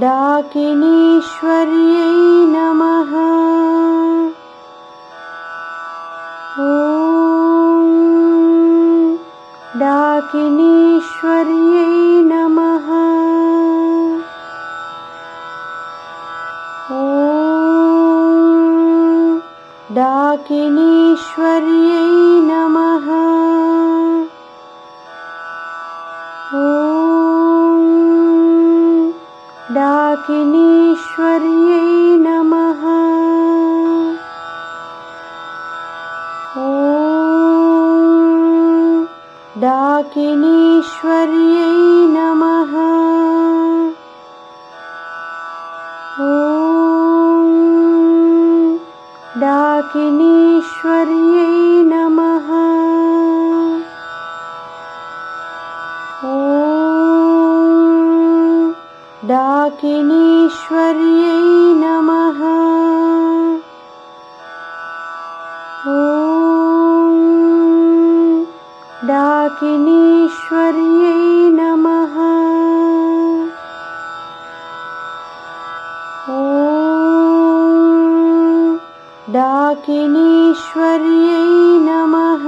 डाकिनीश्वर्यै नमः। ॐ डाकिनीश्वर्यै नमः। ॐ डाकिनीश्वर्यै नमः। ॐ डाकिनीश्वर्यै नमः। ॐ डाकिनीश्वर्यै नमः। ॐ डाकिनीश्वर्यै नमः। ॐ डाकिनीश्वर्यै नमः। ॐ डाकिनीश्वर्यै नमः। ॐ डाकिनीश्वर्यै नमः।